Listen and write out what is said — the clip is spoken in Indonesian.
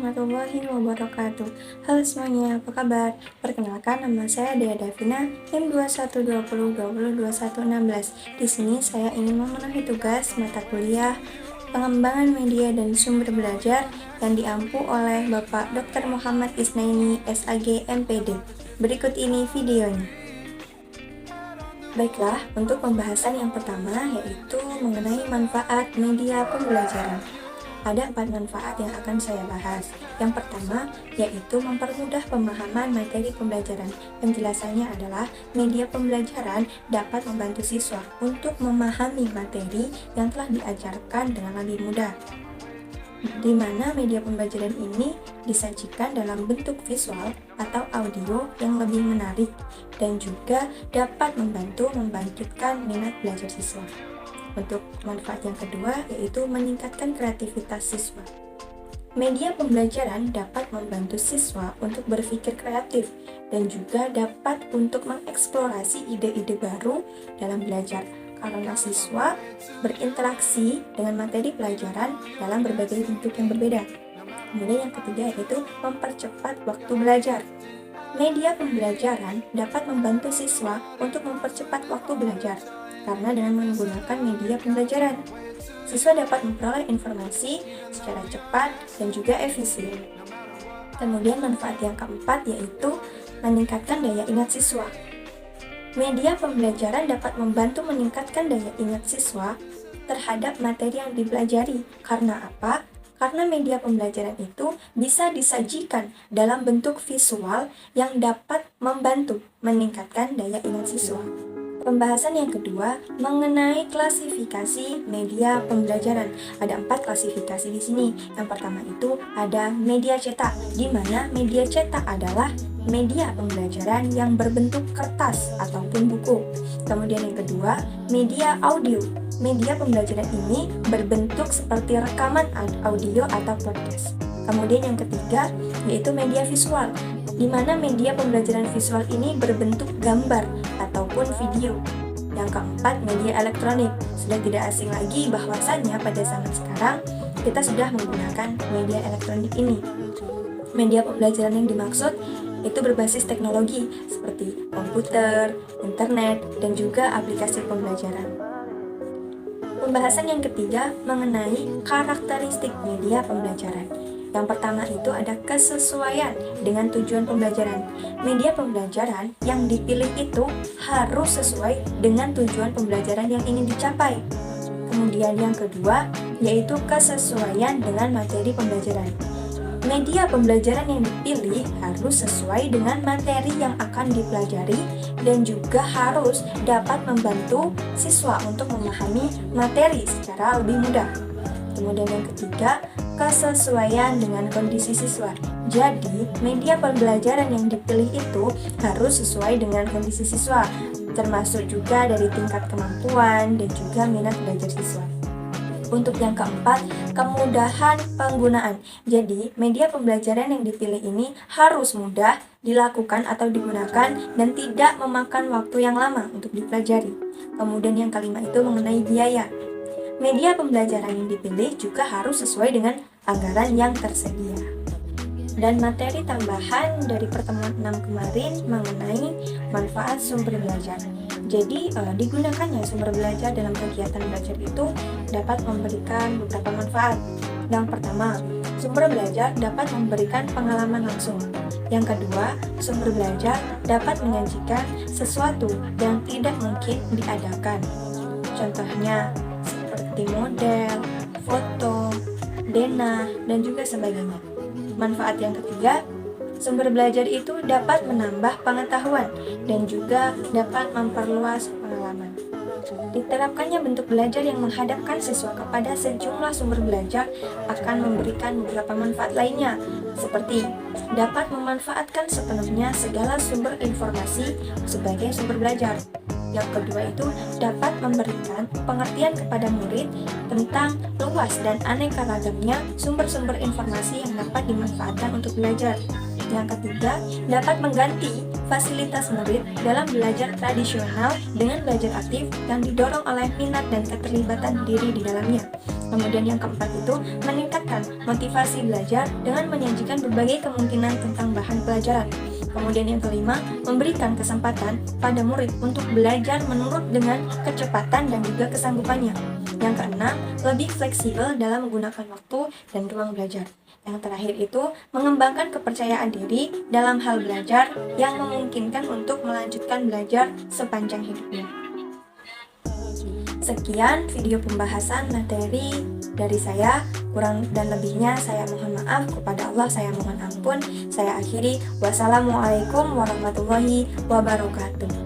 warahmatullahi wabarakatuh. Halo semuanya, apa kabar? Perkenalkan, nama saya Dea Davina, NIM 2120202116. Di sini saya ingin memenuhi tugas mata kuliah Pengembangan Media dan Sumber Belajar yang diampu oleh Bapak Dr. Muhammad Isnaini, SAG, MPD. Berikut ini videonya. Baiklah, untuk pembahasan yang pertama yaitu mengenai manfaat media pembelajaran. Ada 4 manfaat yang akan saya bahas. Yang pertama, yaitu mempermudah pemahaman materi pembelajaran. Penjelasannya adalah media pembelajaran dapat membantu siswa untuk memahami materi yang telah diajarkan dengan lebih mudah. Di mana media pembelajaran ini disajikan dalam bentuk visual atau audio yang lebih menarik dan juga dapat membantu membangkitkan minat belajar siswa. Untuk manfaat yang kedua yaitu meningkatkan kreativitas siswa. Media pembelajaran dapat membantu siswa untuk berpikir kreatif dan juga dapat untuk mengeksplorasi ide-ide baru dalam belajar karena siswa berinteraksi dengan materi pelajaran dalam berbagai bentuk yang berbeda. Kemudian yang ketiga yaitu mempercepat waktu belajar. Media pembelajaran dapat membantu siswa untuk mempercepat waktu belajar karena dengan menggunakan media pembelajaran, siswa dapat memperoleh informasi secara cepat dan juga efisien. Kemudian manfaat yang keempat yaitu meningkatkan daya ingat siswa. Media pembelajaran dapat membantu meningkatkan daya ingat siswa terhadap materi yang dipelajari. Karena apa? Karena media pembelajaran itu bisa disajikan dalam bentuk visual yang dapat membantu meningkatkan daya ingat siswa. Pembahasan yang kedua mengenai klasifikasi media pembelajaran. Ada 4 klasifikasi di sini. Yang pertama itu ada media cetak, di mana media cetak adalah media pembelajaran yang berbentuk kertas ataupun buku. Kemudian yang kedua, media audio. Media pembelajaran ini berbentuk seperti rekaman audio atau podcast. Kemudian yang ketiga yaitu media visual, di mana media pembelajaran visual ini berbentuk gambar ataupun video. Yang keempat, media elektronik. Sudah tidak asing lagi bahwasannya pada zaman sekarang kita sudah menggunakan media elektronik ini. Media pembelajaran yang dimaksud itu berbasis teknologi seperti komputer, internet, dan juga aplikasi pembelajaran. Pembahasan yang ketiga mengenai karakteristik media pembelajaran. Yang pertama itu ada kesesuaian dengan tujuan pembelajaran. Media pembelajaran yang dipilih itu harus sesuai dengan tujuan pembelajaran yang ingin dicapai. Kemudian yang kedua yaitu kesesuaian dengan materi pembelajaran. Media pembelajaran yang dipilih harus sesuai dengan materi yang akan dipelajari dan juga harus dapat membantu siswa untuk memahami materi secara lebih mudah. Kemudian yang ketiga, kesesuaian dengan kondisi siswa. Jadi, media pembelajaran yang dipilih itu harus sesuai dengan kondisi siswa, termasuk juga dari tingkat kemampuan dan juga minat belajar siswa. Untuk yang keempat, kemudahan penggunaan. Jadi, media pembelajaran yang dipilih ini harus mudah dilakukan atau digunakan dan tidak memakan waktu yang lama untuk dipelajari. Kemudian yang kelima itu mengenai biaya. Media pembelajaran yang dipilih juga harus sesuai dengan anggaran yang tersedia. Dan materi tambahan dari pertemuan 6 kemarin mengenai manfaat sumber belajar. Jadi, digunakannya sumber belajar dalam kegiatan belajar itu dapat memberikan beberapa manfaat. Yang pertama, sumber belajar dapat memberikan pengalaman langsung. Yang kedua, sumber belajar dapat menyajikan sesuatu yang tidak mungkin diadakan. Contohnya, seperti model, foto, denah, dan juga sebagainya. Manfaat yang ketiga, sumber belajar itu dapat menambah pengetahuan dan juga dapat memperluas pengalaman. Diterapkannya bentuk belajar yang menghadapkan siswa kepada sejumlah sumber belajar akan memberikan beberapa manfaat lainnya, seperti dapat memanfaatkan sepenuhnya segala sumber informasi sebagai sumber belajar. Yang kedua itu dapat memberikan pengertian kepada murid tentang luas dan aneka ragamnya sumber-sumber informasi yang dapat dimanfaatkan untuk belajar. Yang ketiga, dapat mengganti fasilitas murid dalam belajar tradisional dengan belajar aktif yang didorong oleh minat dan keterlibatan diri di dalamnya. Kemudian yang keempat itu meningkatkan motivasi belajar dengan menyajikan berbagai kemungkinan tentang bahan pelajaran. Kemudian yang kelima, memberikan kesempatan pada murid untuk belajar menurut dengan kecepatan dan juga kesanggupannya. Yang keenam, lebih fleksibel dalam menggunakan waktu dan ruang belajar. Yang terakhir itu, mengembangkan kepercayaan diri dalam hal belajar yang memungkinkan untuk melanjutkan belajar sepanjang hidupnya. Sekian video pembahasan materi dari saya. Kurang dan lebihnya saya mohon maaf, kepada Allah saya mohon ampun. Saya akhiri. Wassalamualaikum warahmatullahi wabarakatuh.